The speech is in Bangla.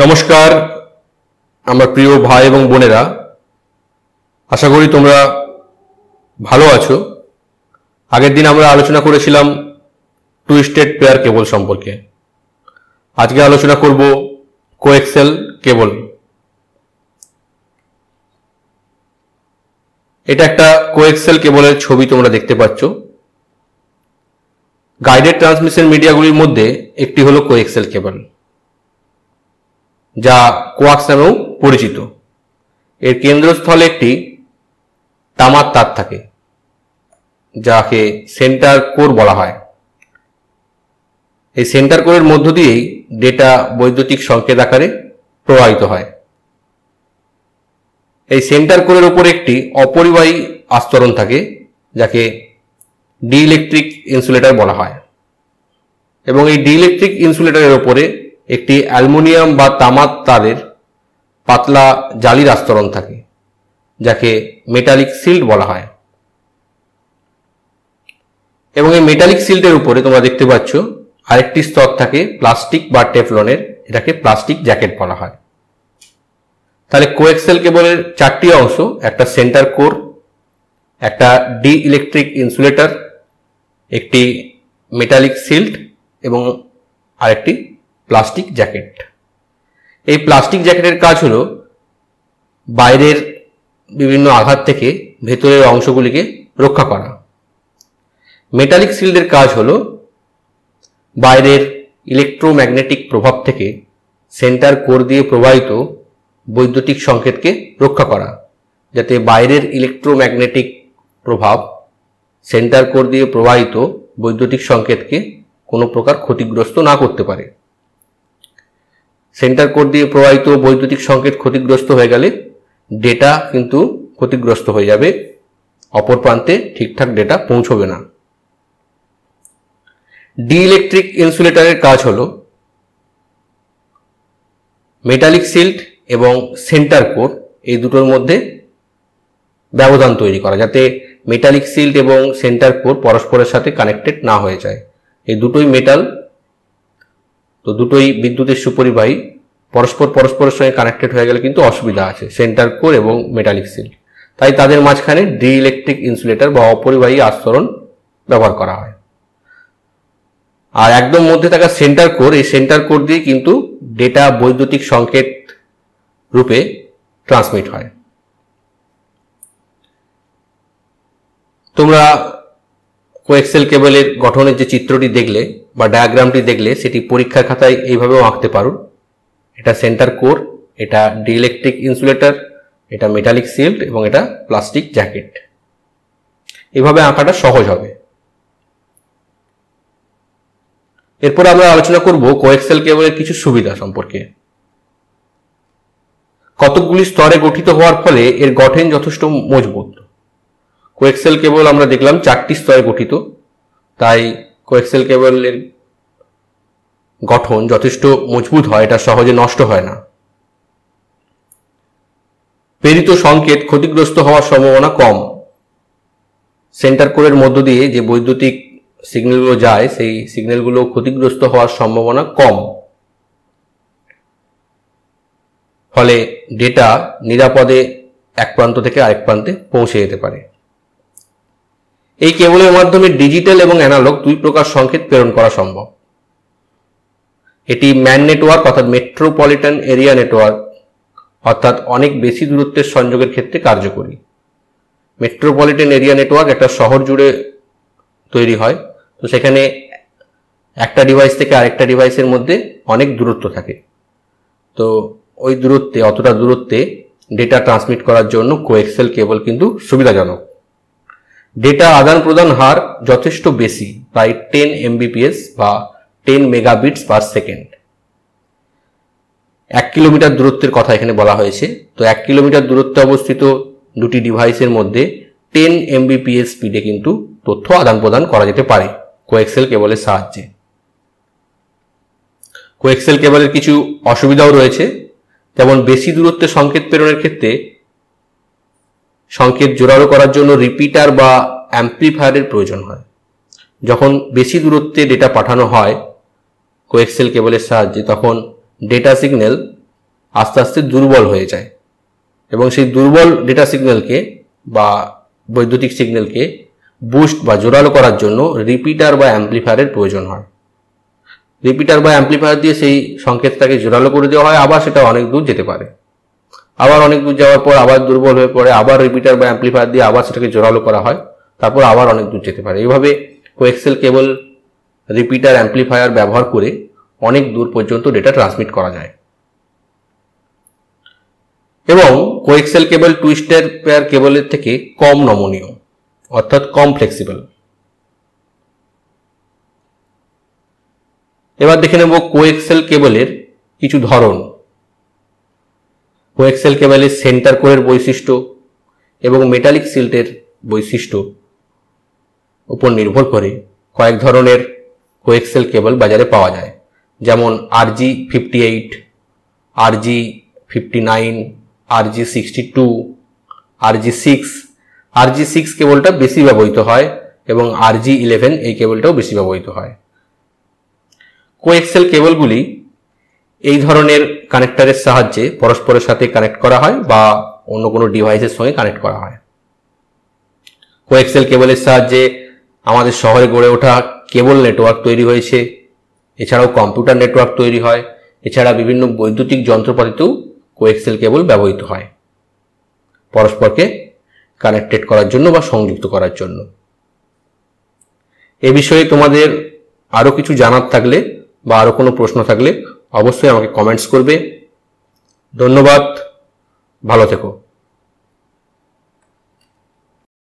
নমস্কার আমার প্রিয় ভাই এবং বোনেরা, আশা করি তোমরা ভালো আছো। আগের দিন আমরা আলোচনা করেছিলাম টুইস্টেড পেয়ার কেবল সম্পর্কে। আজকে আলোচনা করব কোএক্সেল কেবল। এটা একটা কোএক্সেল কেবলের ছবি তোমরা দেখতে পাচ্ছ। গাইডেড ট্রান্সমিশন মিডিয়াগুলির মধ্যে একটি হলো কোএক্সেল কেবল, যা কোয়াক্স নামেও পরিচিত। এর কেন্দ্রস্থলে একটি তামার তার থাকে, যাকে সেন্টার কোর বলা হয়। এই সেন্টার কোরের মধ্য দিয়েই ডেটা বৈদ্যুতিক সংকেত আকারে প্রবাহিত হয়। এই সেন্টার কোরের উপর একটি অপরিবাহী আস্তরণ থাকে, যাকে ডিইলেকট্রিক ইনসুলেটর বলা হয়, এবং এই ডিইলেকট্রিক ইনসুলেটরের উপরে একটি অ্যালুমিনিয়াম বা তামার তারের পাতলা জালির আস্তরণ থাকে, যাকে মেটালিক শিল্ড বলা হয়। এবং এই মেটালিক শিল্ডের উপরে তোমরা দেখতে পাচ্ছ আরেকটি স্তর থাকে প্লাস্টিক বা টেফলনের, এটাকে প্লাস্টিক জ্যাকেট বলা হয়। তাহলে কোএক্সেল কেবলের চারটি অংশ: একটা সেন্টার কোর, একটা ডিইলেকট্রিক ইনসুলেটর, একটি মেটালিক শিল্ড এবং আরেকটি প্লাস্টিক জ্যাকেট। এই প্লাস্টিক জ্যাকেটের কাজ হলো বাইরের বিভিন্ন আঘাত থেকে ভেতরের অংশগুলিকে রক্ষা করা। মেটালিক শিল্ডের কাজ হলো বাইরের ইলেকট্রোম্যাগনেটিক প্রভাব থেকে সেন্টার কোর দিয়ে প্রবাহিত বৈদ্যুতিক সংকেতকে রক্ষা করা, যাতে বাইরের ইলেকট্রোম্যাগনেটিক প্রভাব সেন্টার কোর দিয়ে প্রবাহিত বৈদ্যুতিক সংকেতকে কোনো প্রকার ক্ষতিগ্রস্ত না করতে পারে। সেন্টার কোর দিয়ে প্রবাহিত বৈদ্যুতিক সংকেত ক্ষতিগ্রস্ত হয়ে গেলে ডেটা কিন্তু ক্ষতিগ্রস্ত হয়ে যাবে, অপর প্রান্তে ঠিকঠাক ডেটা পৌঁছবে না। ডিইলেকট্রিক ইনসুলেটরের কাজ হলো মেটালিক শিল্ড এবং সেন্টার কোর এই দুটোর মধ্যে ব্যবধান তৈরি করা, যাতে মেটালিক শিল্ড এবং সেন্টার কোর পরস্পরের সাথে কানেক্টেড না হয়ে যায়। এই দুটোই মেটাল, তো দুটোই বিদ্যুতের সুপরিবাহী, পরস্পরের সঙ্গে কানেক্টেড হয়ে গেলে কিন্তু অসুবিধা আছে সেন্টার কোর এবং মেটালিক শিল্ড। তাই তাদের মাঝখানে ডিইলেকট্রিক ইনসুলেটর বা অপরিবাহী আস্তরণ ব্যবহার করা হয়। আর একদম মধ্যে থাকা সেন্টার কোর, এই সেন্টার কোর দিয়ে কিন্তু ডেটা বৈদ্যুতিক সংকেত রূপে ট্রান্সমিট হয়। তোমরা কোএক্সেল কেবলের গঠনের যে চিত্রটি দেখলে বা ডায়াগ্রামটি দেখলে, সেটি পরীক্ষার খাতায় এইভাবেও আঁকতে পারো। এটা সেন্টার কোর, এটা ডিইলেকট্রিক ইনসুলেটর, এটা মেটালিক শিল্ড এবং এটা প্লাস্টিক জ্যাকেট। এভাবে আঁকাটা সহজ হবে। এরপর আমরা আলোচনা করব কোএক্সেল কেবলের কিছু সুবিধা সম্পর্কে। কতকগুলি স্তরে গঠিত হওয়ার ফলে এর গঠন যথেষ্ট মজবুত। কোএক্সেল কেবল আমরা দেখলাম চারটি স্তরে গঠিত, তাই কোএক্সেল কেবলের গঠন যথেষ্ট মজবুত হয়, এটা সহজে নষ্ট হয় না। প্রেরিত সংকেত ক্ষতিগ্রস্ত হওয়ার সম্ভাবনা কম। সেন্টার কোরের মধ্য দিয়ে যে বৈদ্যুতিক সিগন্যালগুলো যায়, সেই সিগন্যালগুলো ক্ষতিগ্রস্ত হওয়ার সম্ভাবনা কম। ফলে ডেটা নিরাপদে এক প্রান্ত থেকে আরেক প্রান্তে পৌঁছে যেতে পারে। এই কেবলের মাধ্যমে ডিজিটাল এবং অ্যানালগ দুই প্রকার সংকেত প্রেরণ করা সম্ভব। এটি ম্যান নেটওয়ার্ক অর্থাৎ মেট্রোপলিটন এরিয়া নেটওয়ার্ক অর্থাৎ অনেক বেশি দূরত্বের সংযোগের ক্ষেত্রে কার্যকরী। মেট্রোপলিটন এরিয়া নেটওয়ার্ক একটা শহর জুড়ে তৈরি হয়, তো সেখানে একটা ডিভাইস থেকে আরেকটা ডিভাইসের মধ্যে অনেক দূরত্ব থাকে। তো ওই দূরত্বে, অতটা দূরত্বে ডেটা ট্রান্সমিট করার জন্য কোএক্সেল কেবল কিন্তু সুবিধাজনক। ডেটা আদান প্রদান হার যথেষ্ট বেশি, প্রায় 10 MBPS বা 10 মেগাবিটস পার সেকেন্ড। 1 কিলোমিটার দূরত্বের কথা এখানে বলা হয়েছে। তো 1 কিলোমিটার দূরত্বে অবস্থিত দুটি ডিভাইসের মধ্যে 10 MBPS স্পিডে কিন্তু তথ্য আদান প্রদান করা যেতে পারে কোএক্সেল কেবলের সাহায্যে। কোএক্সেল কেবলের কিছু অসুবিধাও রয়েছে, যেমন বেশি দূরত্বে সংকেত প্রেরণের ক্ষেত্রে সংকেত জোরালো করার জন্য রিপিটার বা অ্যাম্প্লিফায়ারের প্রয়োজন হয়। যখন বেশি দূরত্বে ডেটা পাঠানো হয় কোএক্সেল কেবলের সাহায্যে, তখন ডেটা সিগন্যাল আস্তে আস্তে দুর্বল হয়ে যায় এবং সেই দুর্বল ডেটা সিগন্যালকে বা বৈদ্যুতিক সিগন্যালকে বুস্ট বা জোরালো করার জন্য রিপিটার বা অ্যাম্প্লিফায়ারের প্রয়োজন হয়। রিপিটার বা অ্যাম্প্লিফায়ার দিয়ে সেই সংকেতটাকে জোরালো করে দেওয়া হয়, আবার সেটা অনেক দূর যেতে পারে। আবার অনেক দূর যাওয়ার পর আবার দুর্বল হয়ে পড়ে, আবার রিপিটার বা অ্যাম্প্লিফায়ার দিয়ে আবার সেটাকে জোরালো করা হয়, তারপর আবার অনেক দূর যেতে পারে। এইভাবে কোএক্সেল কেবল, রিপিটার, অ্যাম্প্লিফায়ার ব্যবহার করে অনেক দূর পর্যন্ত ডেটা ট্রান্সমিট করা যায়। এবং কোএক্সেল কেবল টুইস্টেড পেয়ার কেবলের থেকে কম নমনীয়, অর্থাৎ কম ফ্লেক্সিবল। এবার দেখে নেব কোএক্সেল কেবলের কিছু ধরন। কোএক্সেল কেবলের সেন্টার কোরের বৈশিষ্ট্য এবং মেটালিক সিল্টের বৈশিষ্ট্য উপর নির্ভর করে কয়েক ধরনের কোএক্সেল কেবল বাজারে পাওয়া যায়, যেমন RG58, RG59, RG62, RG6। RG6 কেবলটা বেশি ব্যবহৃত হয় এবং RG11 এই কেবলটাও বেশি ব্যবহৃত হয়। কোএক্সেল কেবলগুলি এই ধরনের কানেক্টরের সাহায্যে পরস্পরের সাথে কানেক্ট করা হয় বা অন্য কোনো ডিভাইসের সঙ্গে কানেক্ট করা হয়। কোএক্সেল কেবলের সাহায্যে আমাদের শহরে গড়ে ওঠা কেবল নেটওয়ার্ক তৈরি হয়েছে, এছাড়াও কম্পিউটার নেটওয়ার্ক তৈরি হয়, এছাড়া বিভিন্ন বৈদ্যুতিক যন্ত্রপাতিতেও কোএক্সেল কেবল ব্যবহৃত হয় পরস্পরকে কানেক্টেড করার জন্য বা সংযুক্ত করার জন্য। এ বিষয়ে তোমাদের আরো কিছু জানার থাকলে বা আরো কোনো প্রশ্ন থাকলে অবশ্যই আমাকে কমেন্টস করবে। ধন্যবাদ, ভালো থেকো।